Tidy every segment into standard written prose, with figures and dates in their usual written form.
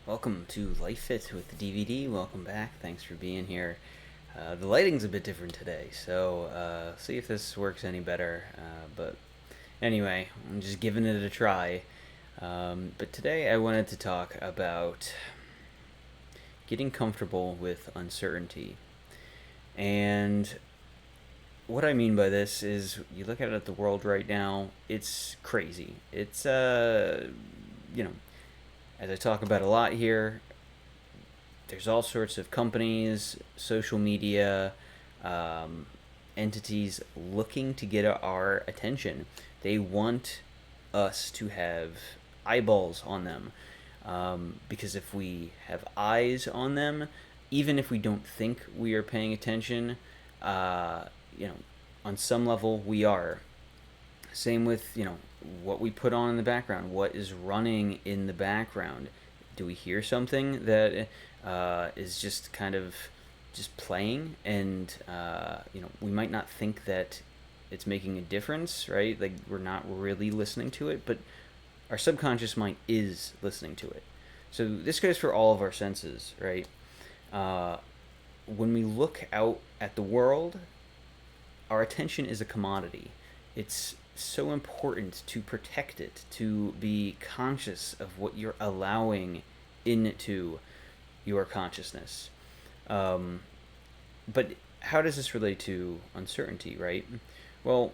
Welcome to Life Fit with the DVD. Welcome back. Thanks for being here. The lighting's a bit different today, so see if this works any better. But anyway, I'm just giving it a try. But today I wanted to talk about getting comfortable with uncertainty. And what I mean by this is you look at the world right now, it's crazy. It's, you know, as I talk about a lot here, there's all sorts of companies, social media, um, entities looking to get our attention. They want us to have eyeballs on them. Because if we have eyes on them, even if we don't think we are paying attention, uh, you know, on some level we are. Same with, what we put on in the background, what is running in the background. Do we hear something that is just kind of just playing, and we might not think that it's making a difference, right? Like we're not really listening to it, but our subconscious mind is listening to it. So this goes for all of our senses, right? Uh, when we look out at the world, our attention is a commodity. It's so important to protect it, to be conscious of what you're allowing into your consciousness. Um, but how does this relate to uncertainty, right? Well,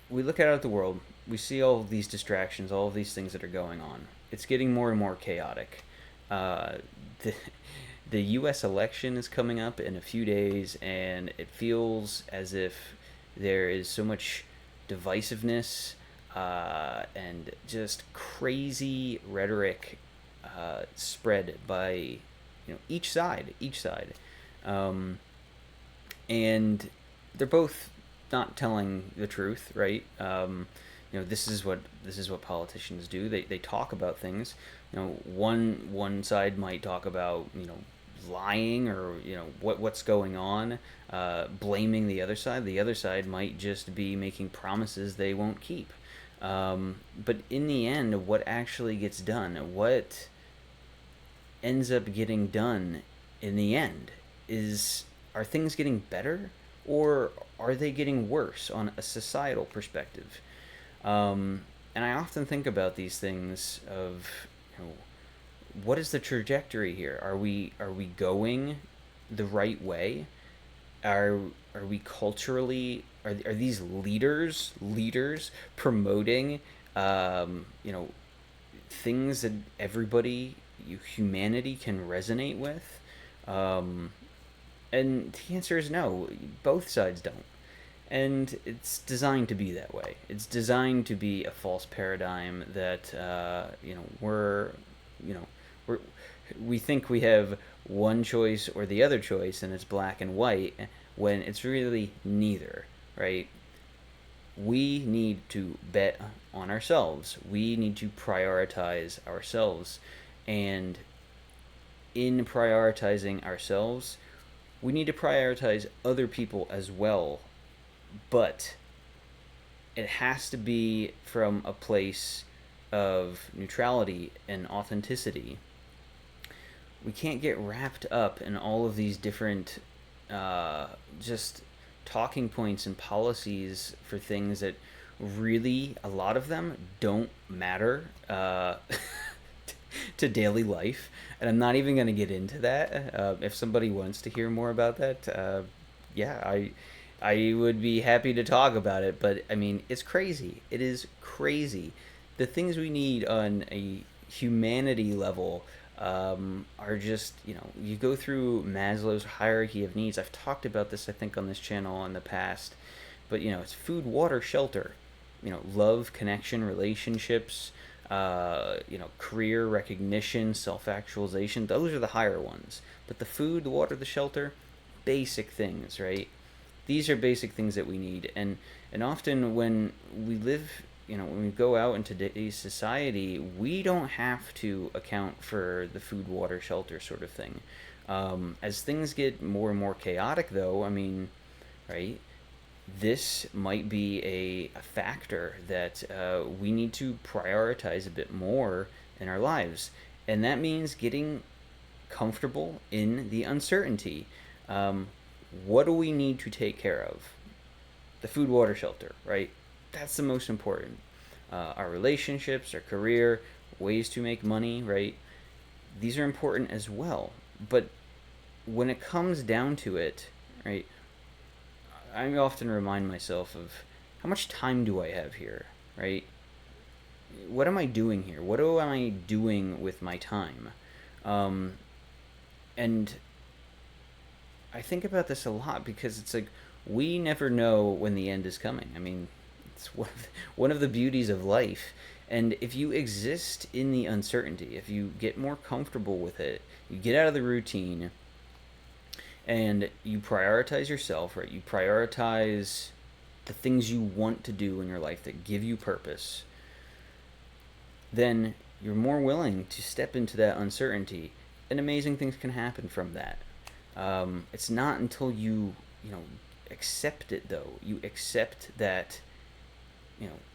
we look out at the world, we see all of these distractions, all of these things that are going on. It's getting more and more chaotic. Uh, the, the U.S. election is coming up in a few days, and it feels as if there is so much divisiveness and just crazy rhetoric spread by each side, um, and they're both not telling the truth, right? This is what politicians do. They talk about things. One side might talk about lying, or what's going on, blaming the other side. The other side might just be making promises they won't keep. But in the end, what actually gets done, what ends up getting done in the end, is, are things getting better, or are they getting worse on a societal perspective? And I often think about these things of, what is the trajectory here? Are we going the right way? Are we culturally, are these leaders promoting um, you know things that humanity can resonate with? Um, and the answer is no. Both sides don't. And it's designed to be that way. It's designed to be a false paradigm that you know we're we think we have one choice or the other choice, and it's black and white, when it's really neither, right? We need to bet on ourselves. We need to prioritize ourselves, and in prioritizing ourselves, we need to prioritize other people as well, but it has to be from a place of neutrality and authenticity. We can't get wrapped up in all of these different just talking points and policies for things that really, a lot of them don't matter to daily life. And I'm not even going to get into that. If somebody wants to hear more about that, yeah, I would be happy to talk about it. But I mean, it's crazy. It is crazy. The things we need on a humanity level are just, you go through Maslow's hierarchy of needs. I've talked about this, I think, on this channel in the past. But, it's food, water, shelter, love, connection, relationships, career, recognition, self actualization. Those are the higher ones. But the food, the water, the shelter, basic things, right? These are basic things that we need. And often when we live, when we go out into today's society, we don't have to account for the food, water, shelter sort of thing. As things get more and more chaotic, though, I mean, right, this might be a factor that we need to prioritize a bit more in our lives. And that means getting comfortable in the uncertainty. Um, what do we need to take care of? The food, water, shelter, right? That's the most important. Our relationships, our career, ways to make money, right? These are important as well. But when it comes down to it, right, I often remind myself of how much time do I have here, right? What am I doing here? What am I doing with my time? Um, and I think about this a lot because it's like we never know when the end is coming. I mean, it's one of the beauties of life. And if you exist in the uncertainty, if you get more comfortable with it, you get out of the routine and you prioritize yourself, right? You prioritize the things you want to do in your life that give you purpose, then you're more willing to step into that uncertainty, and amazing things can happen from that. It's not until you accept it though. You accept that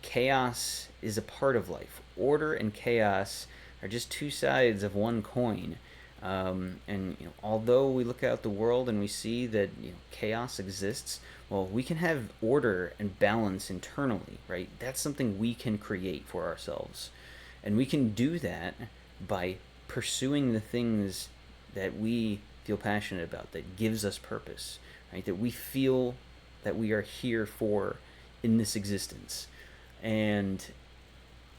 chaos is a part of life. Order and chaos are just two sides of one coin. And although we look out the world and we see that chaos exists, well, we can have order and balance internally, right? That's something we can create for ourselves, and we can do that by pursuing the things that we feel passionate about, that gives us purpose, right? That we feel that we are here for in this existence. And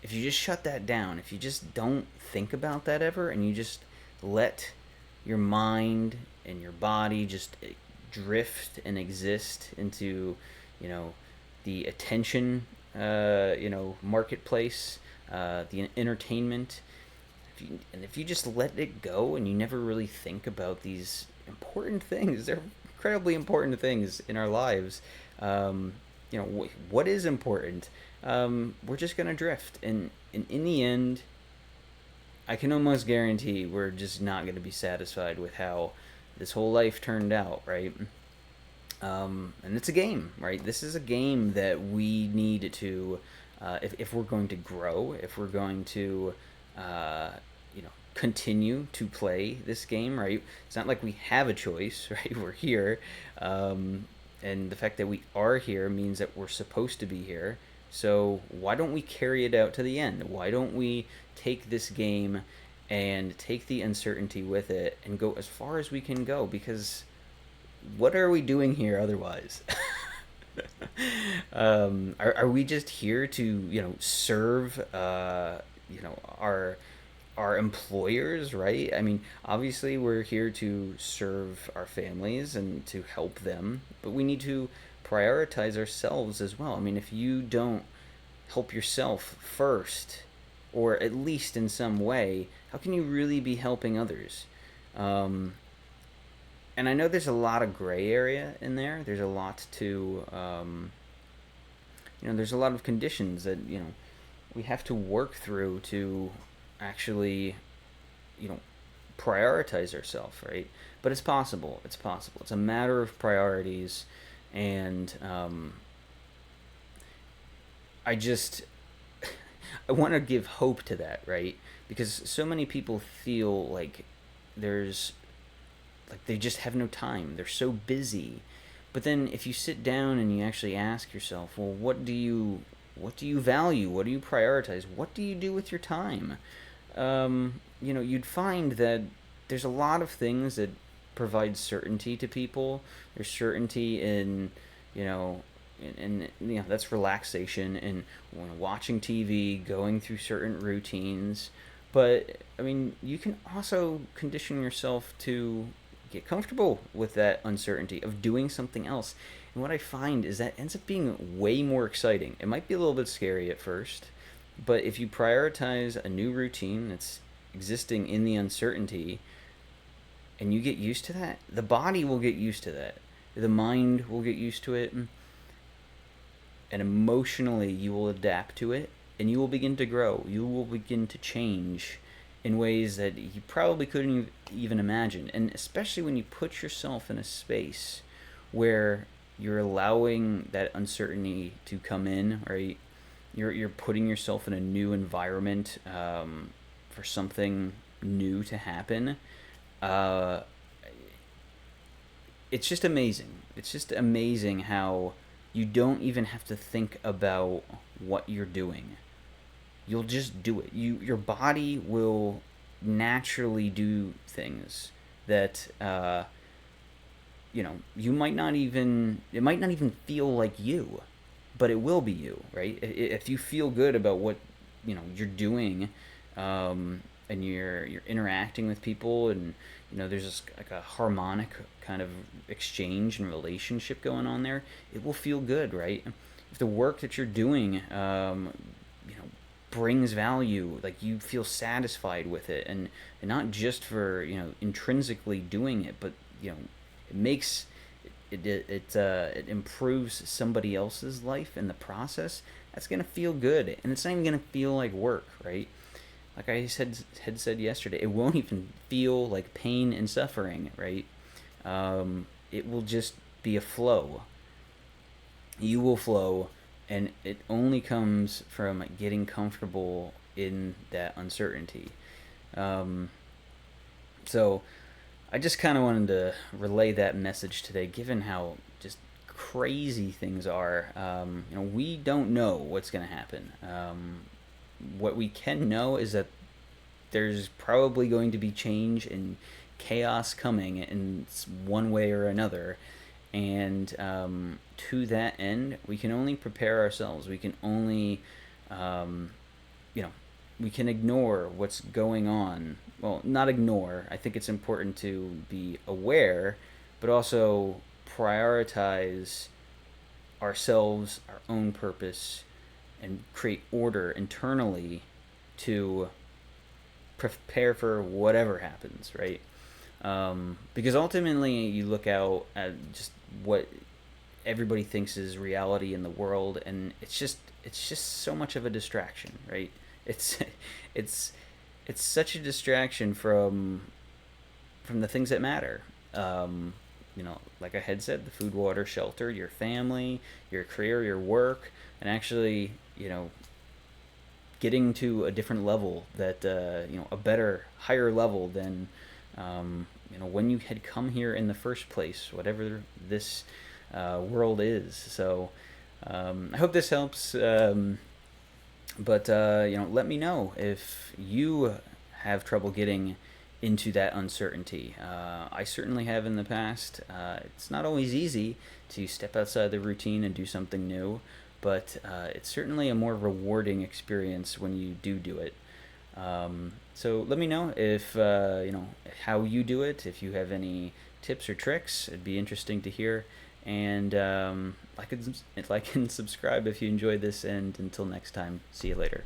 if you just shut that down, if you just don't think about that ever, and you just let your mind and your body just drift and exist into, you know, the attention, marketplace, the entertainment. If you just let it go and you never really think about these important things, they're incredibly important things in our lives. What is important? We're just gonna drift, and in the end, I can almost guarantee we're just not gonna be satisfied with how this whole life turned out, right? And it's a game, right? This is a game that we need to, if we're going to grow, if we're going to, continue to play this game, right? It's not like we have a choice, right? We're here. And the fact that we are here means that we're supposed to be here. So why don't we carry it out to the end? Why don't we take this game and take the uncertainty with it and go as far as we can go? Because what are we doing here otherwise? Are we just here to serve our employers, right? I mean, obviously we're here to serve our families and to help them, but we need to prioritize ourselves as well. I mean, if you don't help yourself first, or at least in some way, how can you really be helping others? Um, and I know there's a lot of gray area in there. There's a lot to, there's a lot of conditions that, we have to work through to actually, you know, prioritize ourselves, right? But it's possible. It's possible. It's a matter of priorities, and I just I want to give hope to that, right? Because so many people feel like there's they just have no time. They're so busy. But then if you sit down and you actually ask yourself, well, what do you value? What do you prioritize? What do you do with your time? You'd find that there's a lot of things that provide certainty to people. There's certainty in, you know, that's relaxation and watching TV, going through certain routines. But I mean, you can also condition yourself to get comfortable with that uncertainty of doing something else. And what I find is that ends up being way more exciting. It might be a little bit scary at first, but if you prioritize a new routine that's existing in the uncertainty and you get used to that, the body will get used to that. The mind will get used to it, and emotionally you will adapt to it, and you will begin to grow. You will begin to change in ways that you probably couldn't even imagine. And especially when you put yourself in a space where you're allowing that uncertainty to come in, right? You're putting yourself in a new environment for something. new to happen, uh, it's just amazing. It's just amazing how you don't even have to think about what you're doing. You'll just do it. Your body will naturally do things that you might not even, it might not even feel like you, but it will be you, right? If you feel good about what you're doing, and you're interacting with people, and there's just like a harmonic kind of exchange and relationship going on there, it will feel good, right? If the work that you're doing, you know brings value, like you feel satisfied with it, and not just for intrinsically doing it, but it makes it improves somebody else's life in the process. That's gonna feel good, and it's not even gonna feel like work, right? Like I had said yesterday, it won't even feel like pain and suffering, right? It will just be a flow. You will flow, and it only comes from getting comfortable in that uncertainty. Um, so I just kind of wanted to relay that message today, given how just crazy things are. We don't know what's going to happen. What we can know is that there's probably going to be change and chaos coming in one way or another. And to that end, we can only prepare ourselves. We can only, um, you know, we can ignore what's going on. Well, not ignore. I think it's important to be aware, but also prioritize ourselves, our own purpose, and create order internally to prepare for whatever happens, right? Because ultimately, you look out at just what everybody thinks is reality in the world, and it's just so much of a distraction, right? It's it's it's such a distraction from the things that matter. Like I had said, the food, water, shelter, your family, your career, your work, and actually, getting to a different level, that a better, higher level than when you had come here in the first place, whatever this world is. So I hope this helps. But let me know if you have trouble getting into that uncertainty. I certainly have in the past. It's not always easy to step outside the routine and do something new, but it's certainly a more rewarding experience when you do it. So let me know if how you do it. If you have any tips or tricks, it'd be interesting to hear. And like and subscribe if you enjoyed this. And until next time, see you later.